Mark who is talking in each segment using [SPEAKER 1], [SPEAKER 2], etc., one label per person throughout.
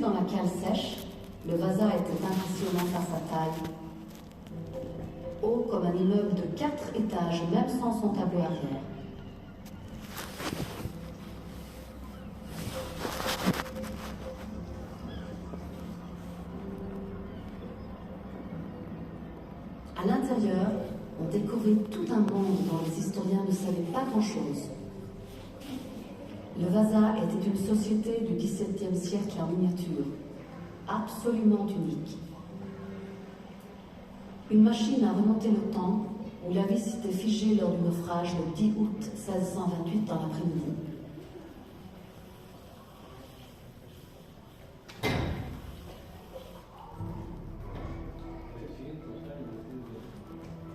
[SPEAKER 1] dans la cale sèche, le Vasa était impressionnant par sa taille. Haut comme un immeuble de 4 étages, même sans son tableau arrière. À l'intérieur, on découvrait tout un monde dont les historiens ne savaient pas grand-chose. Le Vasa était une société du XVIIe siècle en miniature, absolument unique. Une machine à remonter le temps où la vie s'était figée lors du naufrage le 10 août 1628 dans l'après-midi.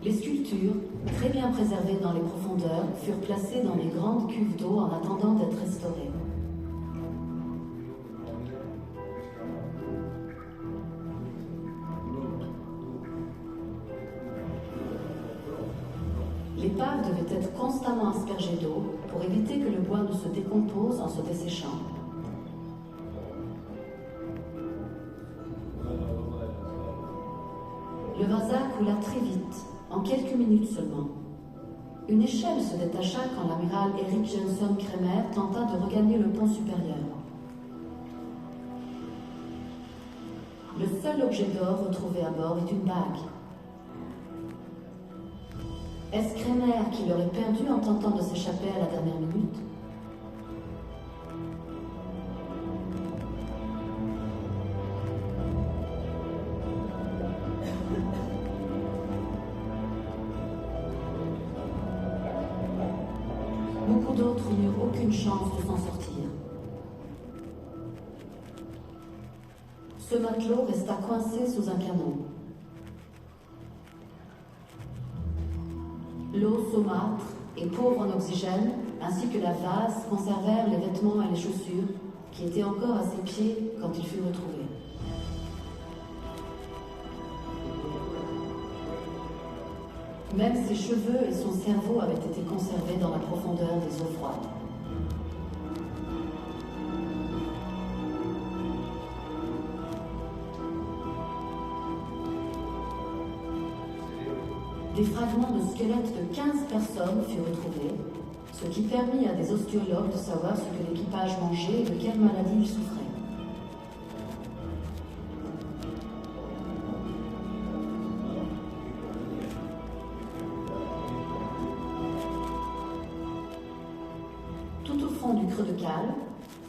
[SPEAKER 1] Les sculptures, très bien préservées dans les profondeurs, furent placées dans les grandes cuves d'eau en attendant d'être restaurées. L'épave devait être constamment aspergée d'eau pour éviter que le bois ne se décompose en se desséchant. Le Vasa coula très vite, en quelques minutes seulement. Une échelle se détacha quand l'amiral Eric Jensen Kremer tenta de regagner le pont supérieur. Le seul objet d'or retrouvé à bord est une bague. Est-ce Kremer qui l'aurait perdu en tentant de s'échapper à la dernière minute? Beaucoup d'autres n'eurent aucune chance de s'en sortir. Ce matelot resta coincé sous un canon. L'eau saumâtre et pauvre en oxygène, ainsi que la vase, conservèrent les vêtements et les chaussures qui étaient encore à ses pieds quand il fut retrouvé. Même ses cheveux et son cerveau avaient été conservés dans la profondeur des eaux froides. Des fragments de squelettes de 15 personnes furent retrouvés, ce qui permit à des ostéologues de savoir ce que l'équipage mangeait et de quelle maladie il souffrait. Tout au fond du creux de cale,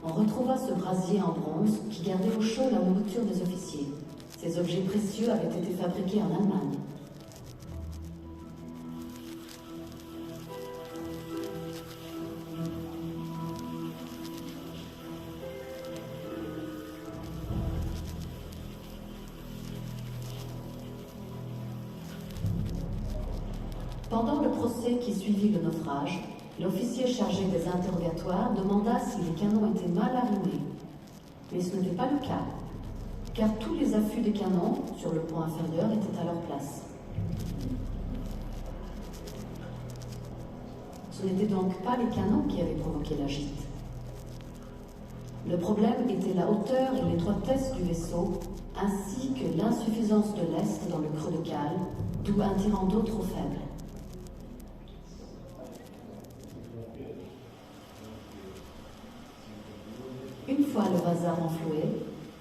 [SPEAKER 1] on retrouva ce brasier en bronze qui gardait au chaud la nourriture des officiers. Ces objets précieux avaient été fabriqués en Allemagne. Pendant le procès qui suivit le naufrage, l'officier chargé des interrogatoires demanda si les canons étaient mal arrimés. Mais ce n'était pas le cas, car tous les affûts des canons, sur le pont inférieur, étaient à leur place. Ce n'étaient donc pas les canons qui avaient provoqué la gîte. Le problème était la hauteur et l'étroitesse du vaisseau, ainsi que l'insuffisance de lest dans le creux de cale, d'où un tirant d'eau trop faible. Une fois le Vasa renfloué,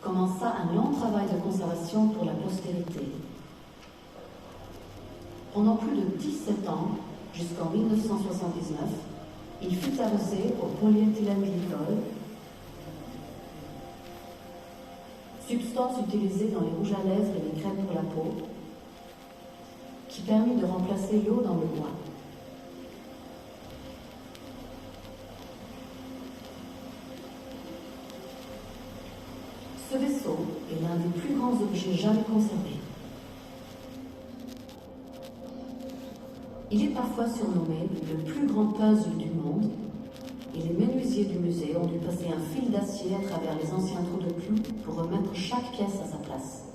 [SPEAKER 1] commença un long travail de conservation pour la postérité. Pendant plus de 17 ans, jusqu'en 1979, il fut arrosé au polyéthylène glycol, substance utilisée dans les rouges à lèvres et les crèmes pour la peau, qui permit de remplacer l'eau dans le bois. Ce vaisseau est l'un des plus grands objets jamais conservés. Il est parfois surnommé le plus grand puzzle du monde, et les menuisiers du musée ont dû passer un fil d'acier à travers les anciens trous de clous pour remettre chaque pièce à sa place.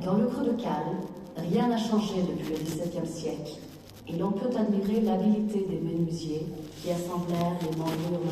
[SPEAKER 1] Dans le creux de cale Rien n'a changé depuis le XVIIe siècle, et l'on peut admirer l'habileté des menuisiers qui assemblèrent les moellures